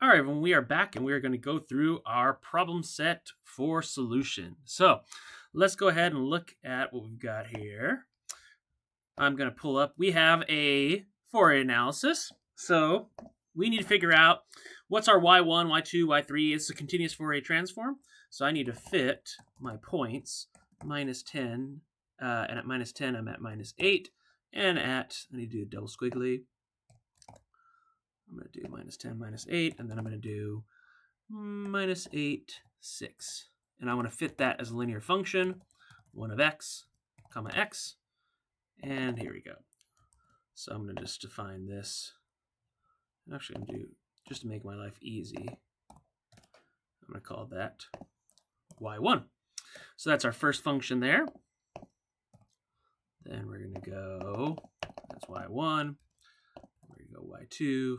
All right, everyone, we are back and we are going to go through our problem set for solution. So let's go ahead and look at what we've got here. I'm going to pull up, we have a Fourier analysis. So we need to figure out what's our y1, y2, y3. It's a continuous Fourier transform. So I need to fit my points minus 10, and at minus 10, I'm at minus 8. And at, I need to do a double squiggly. I'm going to do minus 10, minus 8, and then I'm going to do minus 8, 6. And I want to fit that as a linear function, 1 of x, comma x. And here we go. So I'm going to just define this. Actually, I'm going to do, just to make my life easy, I'm going to call that y1. So that's our first function there. Then we're going to go, that's y1. We're going to go y2.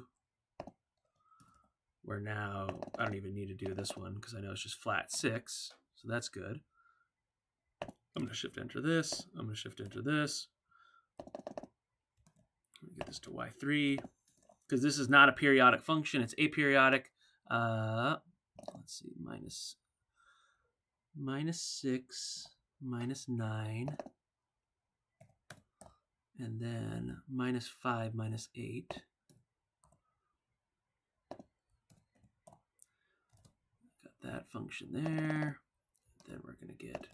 Where now, I don't even need to do this one because I know it's just flat 6. So that's good. I'm going to shift enter this. I'm going to shift enter this. Let me get this to y3. Because this is not a periodic function. It's aperiodic. Let's see. Minus 6, minus 9. And then minus 5, minus 8. That function there. Then we're going to get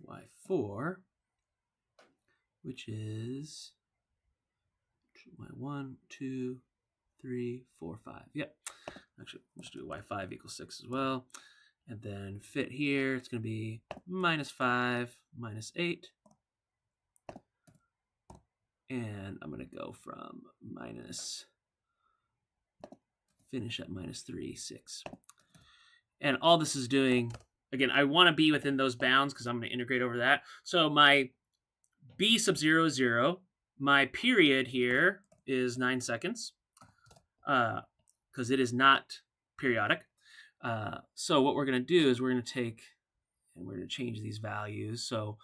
y4, which is y1, 2, 3, 4, 5. Yep. Actually, let's do y5 equals 6 as well. And then fit here, it's going to be minus 5, minus 8. And I'm going to go from finish at minus 3, 6. And all this is doing, again, I want to be within those bounds because I'm going to integrate over that. So my b sub 0 is 0. My period here is 9 seconds because it is not periodic. So what we're going to do is we're going to take, and we're going to change these values. So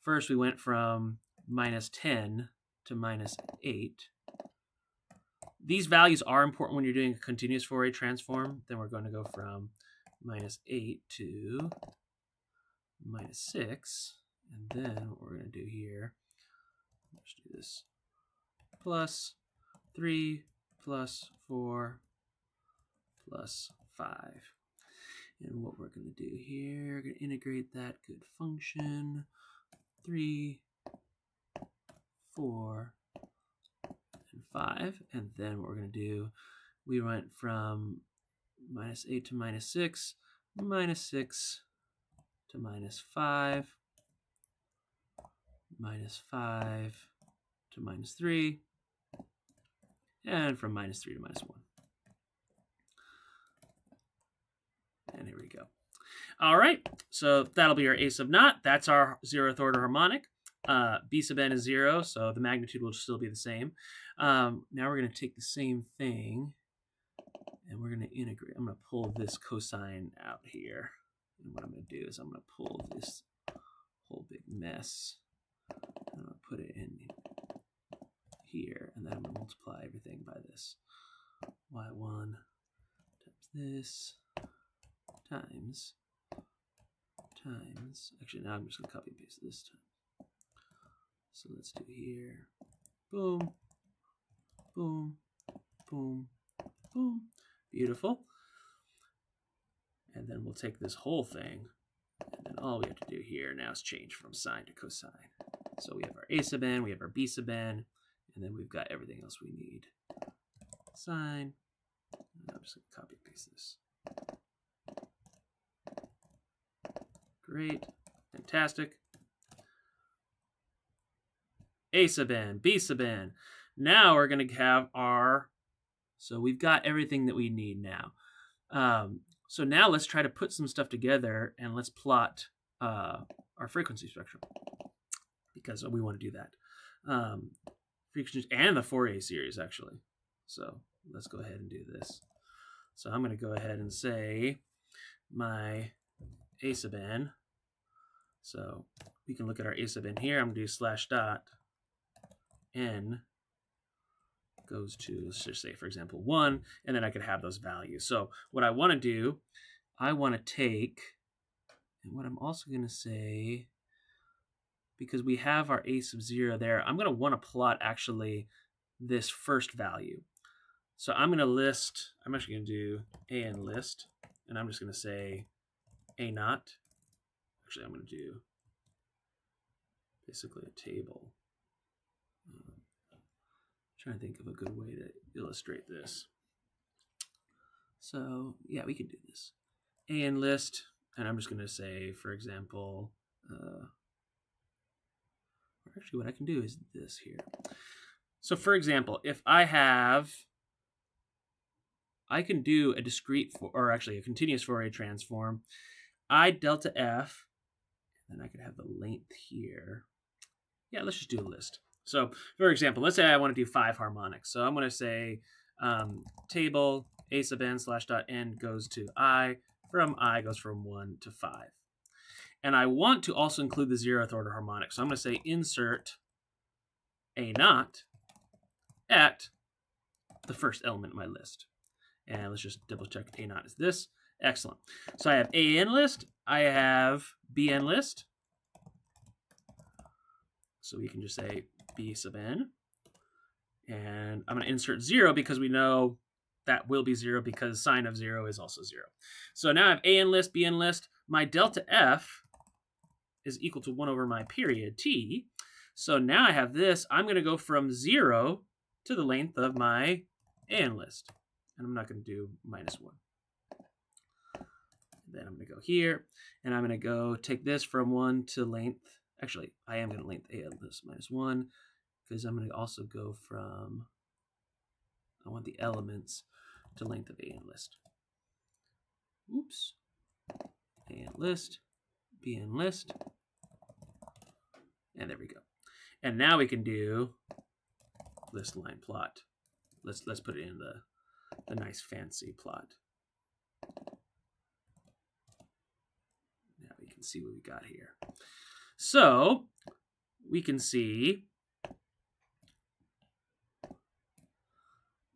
first we went from minus 10 to minus 8. These values are important when you're doing a continuous Fourier transform. Then we're going to go from minus 8 to minus 6. And then what we're going to do here, let's do this, plus 3 plus 4 plus 5. And what we're going to do here, we're going to integrate that good function, 3, 4, and 5. And then what we're going to do, we went from minus 8 to minus 6, minus 6 to minus 5, minus 5 to minus 3, and from minus 3 to minus 1. And here we go. All right, so that'll be our a sub naught. That's our 0th order harmonic. B sub n is 0, so the magnitude will still be the same. Now we're going to take the same thing, and we're going to integrate. I'm going to pull this cosine out here. And what I'm going to do is I'm going to pull this whole big mess. I'm going to put it in here, and then I'm going to multiply everything by this. y1 times this times, actually now I'm just going to copy and paste this time. So let's do here, boom, boom, boom, boom. Beautiful. And then we'll take this whole thing, and then all we have to do here now is change from sine to cosine. So we have our a sub n, we have our b sub n, and then we've got everything else we need. Sine, and I'm just going to copy and paste this. Great, fantastic. A sub n, b sub n. Now we're going to have our, so we've got everything that we need now. So now let's try to put some stuff together and let's plot our frequency spectrum because we want to do that. Frequencies and the Fourier series actually. So let's go ahead and do this. So I'm going to go ahead and say my a sub n. So we can look at our a sub n here. I'm going to do slash dot n goes to, let's just say, for example, 1, and then I could have those values. So what I want to do, I want to take, and what I'm also going to say, because we have our a sub 0 there, I'm going to want to plot actually this first value. So I'm going to list, I'm actually going to do an list, and I'm just going to say a naught. Actually, I'm going to do basically a table. Trying to think of a good way to illustrate this. So yeah, we can do this. An list, and I'm just going to say, for example, actually what I can do is this here. So for example, if I can do a discrete, or actually a continuous Fourier transform, I delta f, and I could have the length here. Yeah, let's just do a list. So for example, let's say I want to do 5 harmonics. So I'm going to say table a sub n slash dot n goes to I, from I goes from 1 to 5. And I want to also include the 0th order harmonic. So I'm going to say insert a naught at the first element in my list. And let's just double check a naught is this. Excellent. So I have a n list, I have bn list. So we can just say b sub n. And I'm going to insert 0 because we know that will be 0 because sine of 0 is also 0. So now I have a n list, b n list. My delta f is equal to 1 over my period t. So now I have this. I'm going to go from 0 to the length of my a n list. And I'm not going to do minus 1. Then I'm going to go here, and I'm going to go take this from 1 to length. Actually, I am going to length a n list minus 1, because I'm going to also go from, I want the elements to length of a n list. Oops. A n list, b n list, and there we go. And now we can do list line plot. Let's put it in the nice fancy plot. Now we can see what we got here. So we can see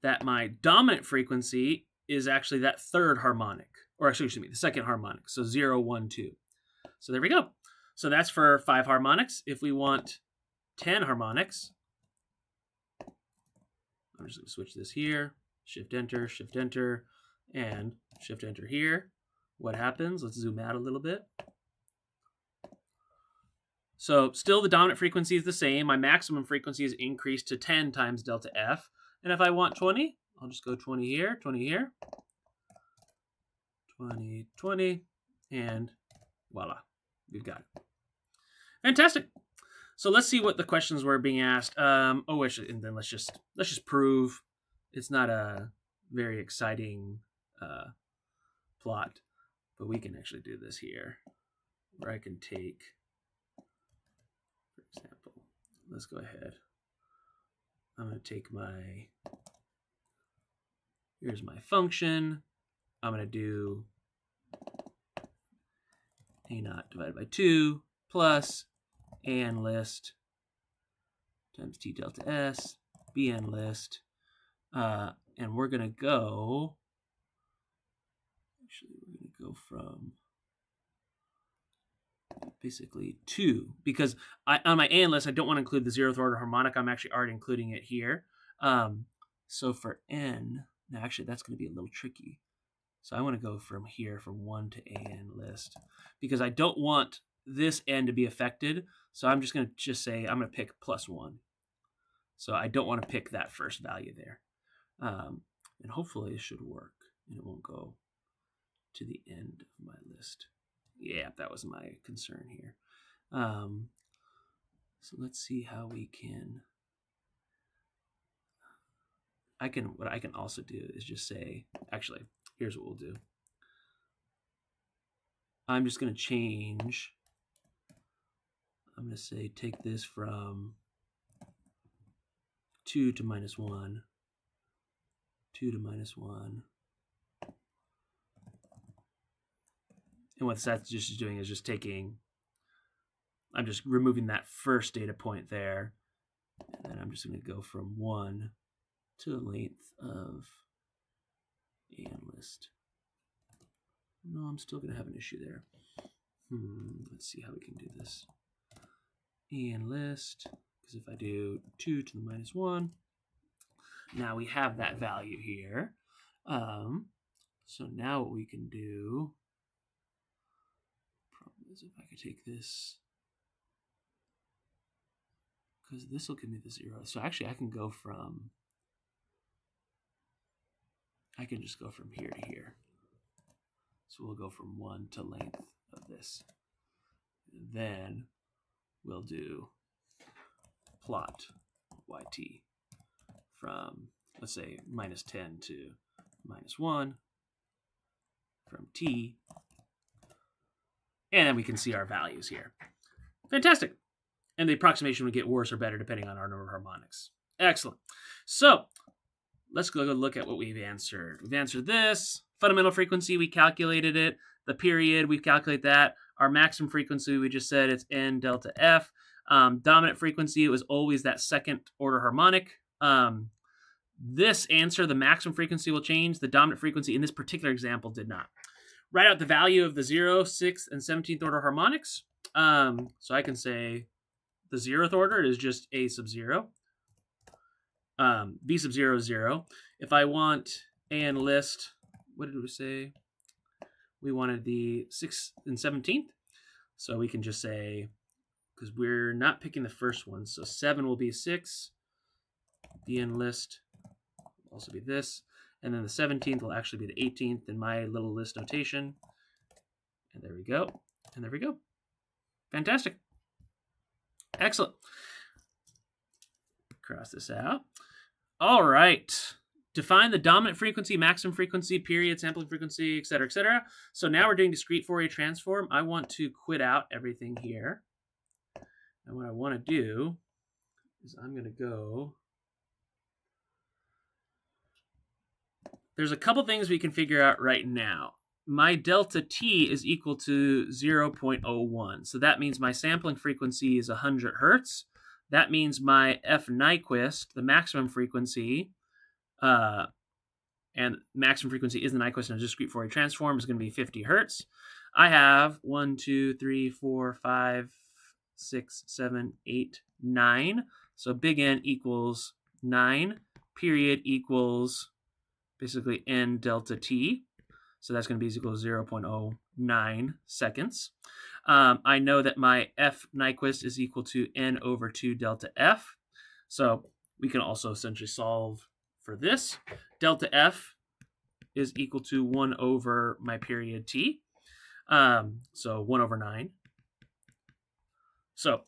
that my dominant frequency is actually that third harmonic, or excuse me, the second harmonic. So 0, 1, 2. So there we go. So that's for 5 harmonics. If we want 10 harmonics, I'm just going to switch this here, shift enter, and shift enter here. What happens? Let's zoom out a little bit. So still the dominant frequency is the same. My maximum frequency is increased to 10 times delta f. And if I want 20, I'll just go 20 here, 20 here, 20, 20, and voila, we've got it. Fantastic. So let's see what the questions were being asked. And then let's just prove it's not a very exciting plot, but we can actually do this here, where I can take, for example, let's go ahead. I'm going to take here's my function. I'm going to do a naught divided by 2 plus an list times t delta s, bn list, and we're going to go, actually we're going to go from basically 2, because on my an list I don't want to include the 0th order harmonic. I'm actually already including it here. So for n, now actually that's going to be a little tricky. So I want to go from here, from 1 to an list, because I don't want this n to be affected. So I'm just going to say I'm going to pick plus 1. So I don't want to pick that first value there. And hopefully it should work, and it won't go to the end of my list. Yeah, that was my concern here. So let's see how we can. What I can also do is just say, actually, here's what we'll do. I'm just going to change. I'm going to say take this from 2 to minus 1, 2 to minus 1. And what that's just doing is just taking, I'm just removing that first data point there. And then I'm just going to go from 1 to the length of and list. No, I'm still going to have an issue there. Let's see how we can do this. And list, because if I do 2 to the minus 1, now we have that value here. So now what we can do, problem is if I could take this, because this will give me the 0. So actually I can just go from here to here. So we'll go from 1 to length of this. And then we'll do plot yt from, let's say, minus 10 to minus 1 from t. And then we can see our values here. Fantastic. And the approximation would get worse or better depending on our number of harmonics. Excellent. So let's go look at what we've answered. We've answered this. Fundamental frequency, we calculated it. The period, we calculate that. Our maximum frequency, we just said it's n delta f. Dominant frequency, it was always that second order harmonic. This answer, the maximum frequency will change. The dominant frequency in this particular example did not. Write out the value of the 0, 6th, and 17th order harmonics. So I can say the 0th order is just A sub 0. B sub 0 is 0. If I want A and list, what did we say? We wanted the 6th and 17th. So we can just say, because we're not picking the first one, so 7 will be 6. The end list will also be this. And then the 17th will actually be the 18th in my little list notation. And there we go. And there we go. Fantastic. Excellent. Cross this out. All right. Define the dominant frequency, maximum frequency, period, sampling frequency, etc., etc. So now we're doing discrete Fourier transform. I want to quit out everything here. And what I want to do is I'm going to go. There's a couple things we can figure out right now. My delta t is equal to 0.01. So that means my sampling frequency is 100 hertz. That means my F Nyquist, the maximum frequency, and maximum frequency is the Nyquist in a discrete Fourier transform, is going to be 50 hertz. I have 1, 2, 3, 4, 5, 6, 7, 8, 9. So big N equals 9. Period equals basically n delta t. So that's going to be equal to 0.09 seconds. I know that my F Nyquist is equal to n over 2 delta f. So we can also essentially solve for this. Delta f is equal to 1 over my period t. So 1 over 9. So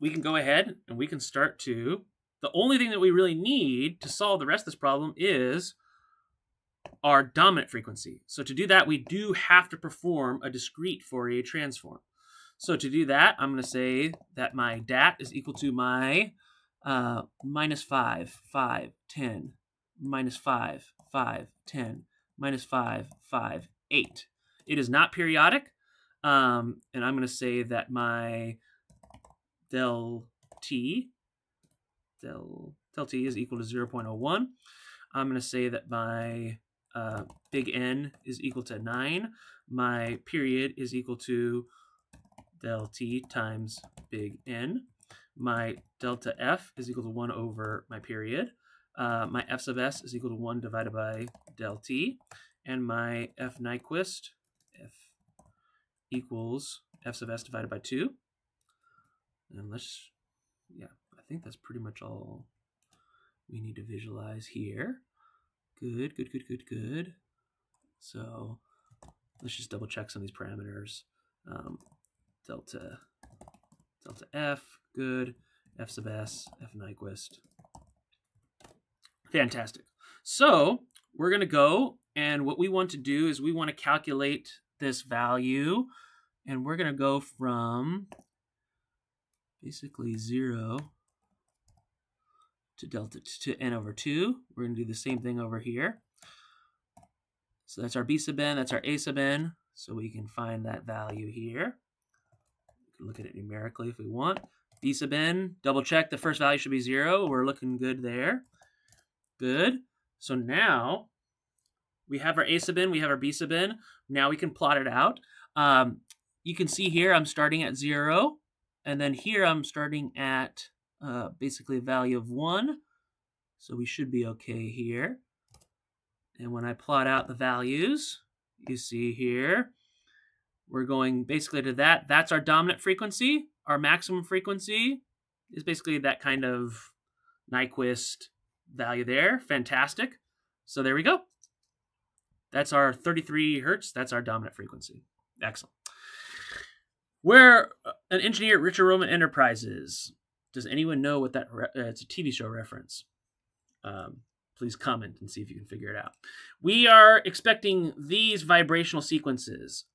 we can go ahead and we can start to, the only thing that we really need to solve the rest of this problem is our dominant frequency. So to do that, we do have to perform a discrete Fourier transform. So to do that, I'm going to say that my DAT is equal to my minus 5, 5, 10, minus 5, 5, 10, minus 5, 5, 8. It is not periodic. And I'm going to say that my del t is equal to 0.01. I'm going to say that my big N is equal to 9. My period is equal to del t times big N. My delta f is equal to 1 over my period. My f sub s is equal to 1 divided by del t. And my F Nyquist, F equals f sub s divided by 2. And let's, yeah, I think that's pretty much all we need to visualize here. Good, good, good, good, good. So let's just double check some of these parameters. Delta f, good. F sub s, F Nyquist. Fantastic. So we're going to go, and what we want to do is we want to calculate this value, and we're going to go from basically 0 to delta to n over 2. We're going to do the same thing over here. So that's our b sub n, that's our a sub n. So we can find that value here. We can look at it numerically if we want. B sub n, double check the first value should be 0. We're looking good there. Good. So now we have our A sub n, we have our B sub n. Now we can plot it out. You can see here I'm starting at 0, and then here I'm starting at basically a value of 1. So we should be okay here. And when I plot out the values, you see here, we're going basically to that. That's our dominant frequency. Our maximum frequency is basically that kind of Nyquist value there. Fantastic. So there we go. That's our 33 hertz. That's our dominant frequency. Excellent. We're an engineer at Richard Roman Enterprises. Does anyone know what that? It's a TV show reference. Please comment and see if you can figure it out. We are expecting these vibrational sequences.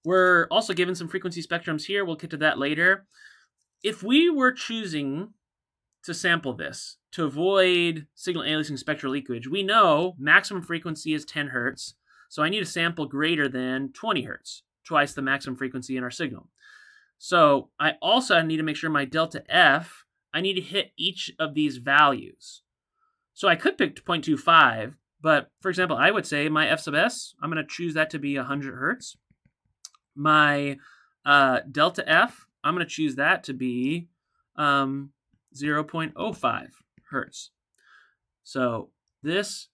We're also given some frequency spectrums here. We'll get to that later. If we were choosing to sample this to avoid signal aliasing spectral leakage, we know maximum frequency is 10 hertz. So I need a sample greater than 20 hertz, twice the maximum frequency in our signal. So I also need to make sure my delta F, I need to hit each of these values. So I could pick 0.25, but for example, I would say my F sub S, I'm going to choose that to be 100 hertz. My delta F, I'm going to choose that to be 0.05 hertz. So this,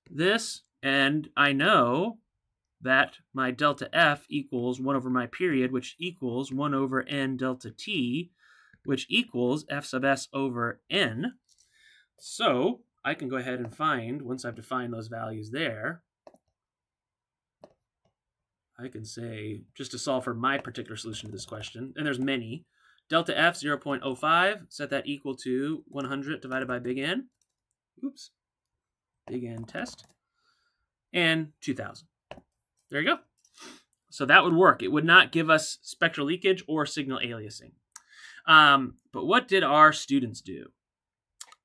and I know that my delta F equals 1 over my period, which equals 1 over n delta T, which equals F sub S over n. So I can go ahead and find, once I've defined those values there, I can say, just to solve for my particular solution to this question, and there's many, delta F 0.05, set that equal to 100 divided by big N. Oops. Big N test. And 2000. There you go. So that would work. It would not give us spectral leakage or signal aliasing. But what did our students do?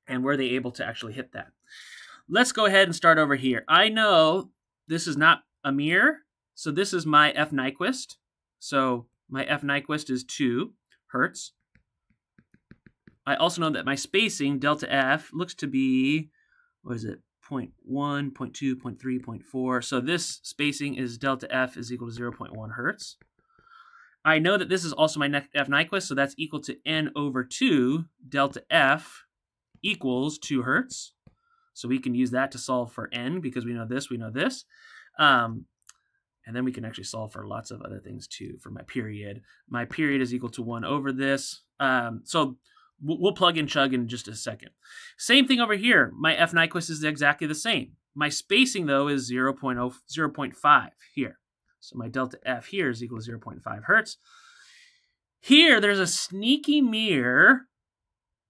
And were they able to actually hit that? Let's go ahead and start over here. I know this is not a mirror, so this is my F Nyquist. So my F Nyquist is 2 hertz. I also know that my spacing, delta F, looks to be, what is it, 0.1, 0.2, 0.3, 0.4. So this spacing is delta F is equal to 0.1 hertz. I know that this is also my F Nyquist, so that's equal to n over 2 delta F equals 2 hertz. So we can use that to solve for n because we know this, we know this. And then we can actually solve for lots of other things too for my period. My period is equal to 1 over this. So we'll plug and chug in just a second. Same thing over here. My F Nyquist is exactly the same. My spacing, though, is 0.5 here. So my delta F here is equal to 0.5 hertz. Here, there's a sneaky mirror.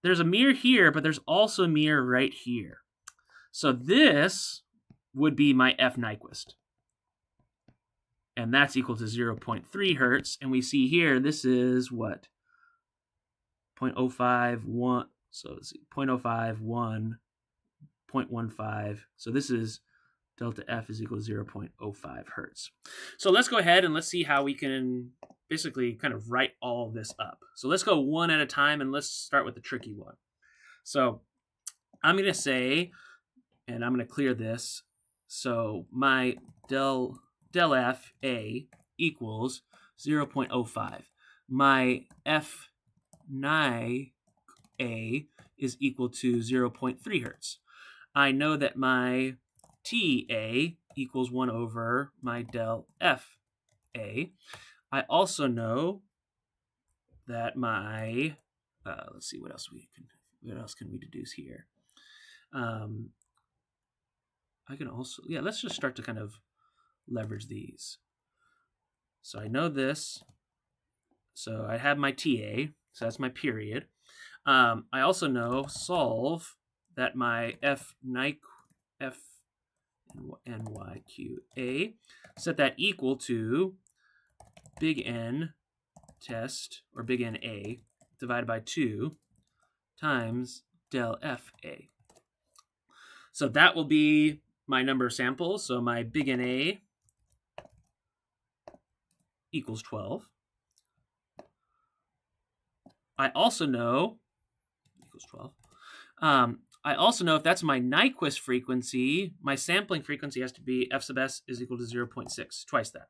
There's a mirror here, but there's also a mirror right here. So this would be my F Nyquist. And that's equal to 0.3 hertz. And we see here, this is what? 0.051. So let's see, 0.051, 0.15. So this is delta F is equal to 0.05 hertz. So let's go ahead and let's see how we can basically kind of write all this up. So let's go one at a time and let's start with the tricky one. So I'm going to say, and I'm going to clear this. So my del F A equals 0.05. My F Ni A is equal to 0.3 hertz. I know that my TA equals 1 over my del F A. I also know that my, let's see, what else can we deduce here? I can also, let's just start to kind of leverage these. So I know this. So I have my TA, so that's my period. I also know solve that my F NYQA, set that equal to big N test, or big NA, divided by 2 times del FA. So that will be my number of samples. So my big NA equals 12. I also know, equals 12. I also know if that's my Nyquist frequency, my sampling frequency has to be f sub s is equal to 0.6, twice that.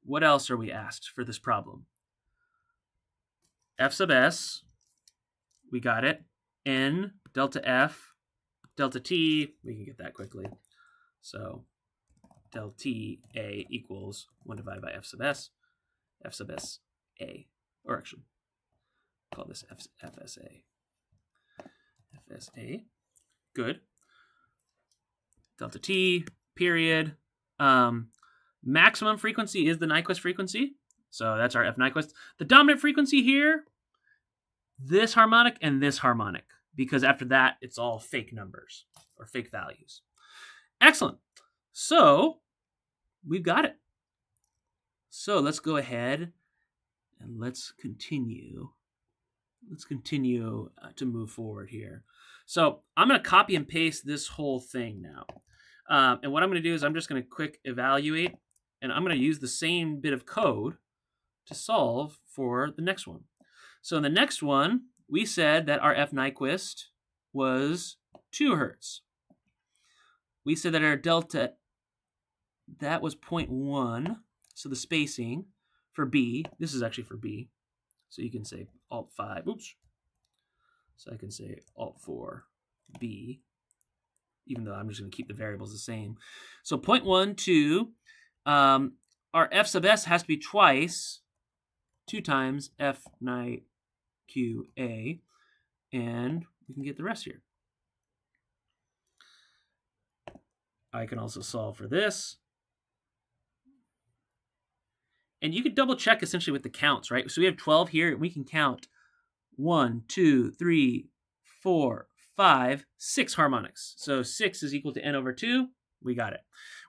What else are we asked for this problem? F sub s, we got it. N delta f delta t, we can get that quickly. So del t a equals 1 divided by f sub s a, or actually call this FSA. FSA, good. Delta t, period. Maximum frequency is the Nyquist frequency, so that's our F Nyquist. The dominant frequency here, this harmonic and this harmonic, because after that, it's all fake numbers or fake values. Excellent. So we've got it. So let's go ahead and let's continue. Let's continue to move forward here. So I'm going to copy and paste this whole thing now. And what I'm going to do is I'm just going to quick evaluate, and I'm going to use the same bit of code to solve for the next one. So in the next one, we said that our F Nyquist was 2 hertz. We said that our delta, that was 0.1. So the spacing for B, this is actually for B. So you can say Alt 5, oops. So I can say Alt 4, B, even though I'm just going to keep the variables the same. So 0.12, our F sub S has to be twice, 2 times F Ny Q A, and we can get the rest here. I can also solve for this. And you can double check essentially with the counts, right? So we have 12 here, and we can count 1, 2, 3, 4, 5, 6 harmonics. So 6 is equal to n over 2. We got it.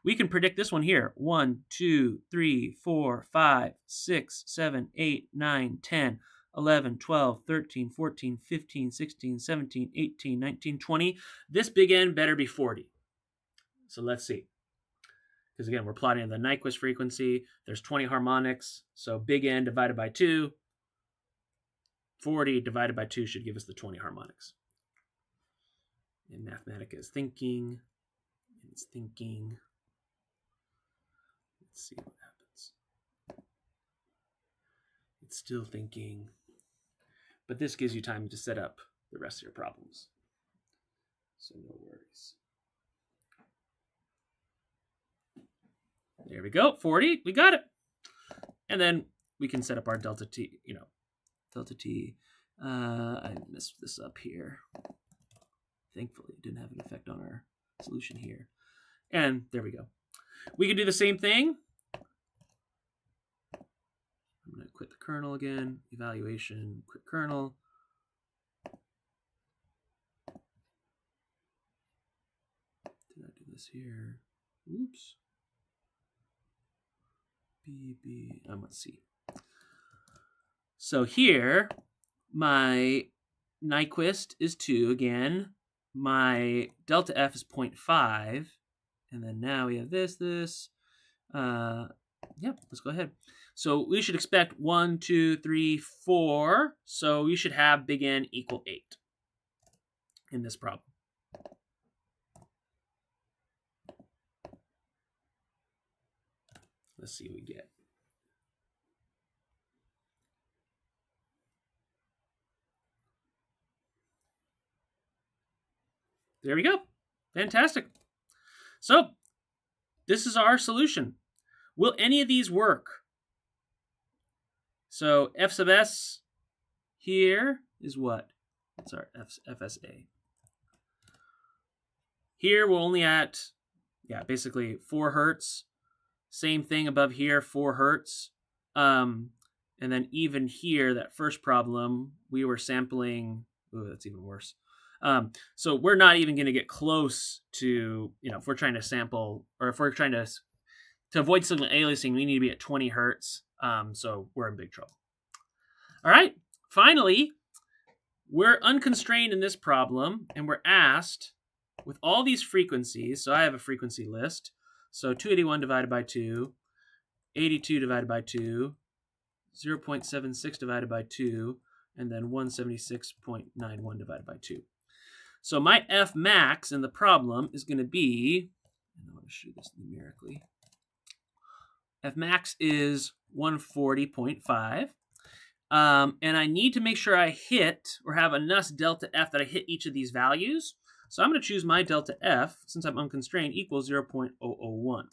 We can predict this one here. 1, 2, 3, 4, 5, 6, 7, 8, 9, 10, 11, 12, 13, 14, 15, 16, 17, 18, 19, 20. This big N better be 40. So let's see. Because again, we're plotting the Nyquist frequency. There's 20 harmonics. So big N divided by 2. 40 divided by 2 should give us the 20 harmonics. And Mathematica is thinking. It's thinking. Let's see what happens. It's still thinking. But this gives you time to set up the rest of your problems. So no worries. There we go, 40, we got it. And then we can set up our delta t, delta t. I messed this up here. Thankfully, it didn't have an effect on our solution here. And there we go. We can do the same thing. I'm going to quit the kernel again. Evaluation, quit kernel. Did I do this here? Oops. Let's see. So here, my Nyquist is 2 again. My delta F is 0.5. And then now we have this. Yeah, let's go ahead. So we should expect 1, 2, 3, 4. So we should have big N equal 8 in this problem. Let's see what we get. There we go. Fantastic. So this is our solution. Will any of these work? So F sub S here is what? That's our FSA. Here we're only at, basically 4 hertz. Same thing above here, 4 hertz. And then even here, that first problem, we were sampling, ooh, that's even worse. So we're not even going to get close to, if we're trying to sample, or if we're trying to avoid signal aliasing, we need to be at 20 hertz. So we're in big trouble. All right, finally, we're unconstrained in this problem, and we're asked, with all these frequencies, so I have a frequency list, so 281 divided by 2, 82 divided by 2, 0.76 divided by 2, and then 176.91 divided by 2. So my F max in the problem is going to be, I want to show this numerically. F max is 140.5. And I need to make sure I hit or have enough delta F that I hit each of these values. So I'm going to choose my delta F, since I'm unconstrained, equals 0.001.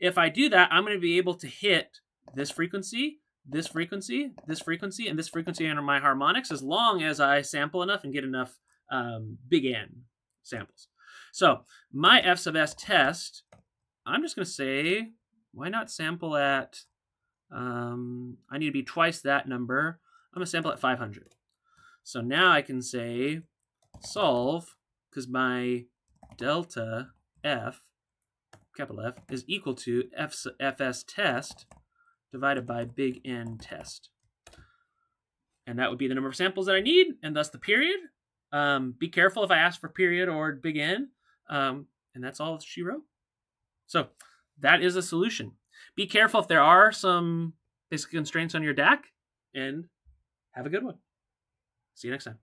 If I do that, I'm going to be able to hit this frequency, this frequency, this frequency, and this frequency under my harmonics, as long as I sample enough and get enough big N samples. So my F sub S test, I'm just going to say, why not sample at, I need to be twice that number. I'm going to sample at 500. So now I can say solve, because my delta F, capital F, is equal to Fs test divided by big N test. And that would be the number of samples that I need, and thus the period. Be careful if I ask for period or big N. And that's all she wrote. So that is a solution. Be careful if there are some basic constraints on your DAC, and have a good one. See you next time.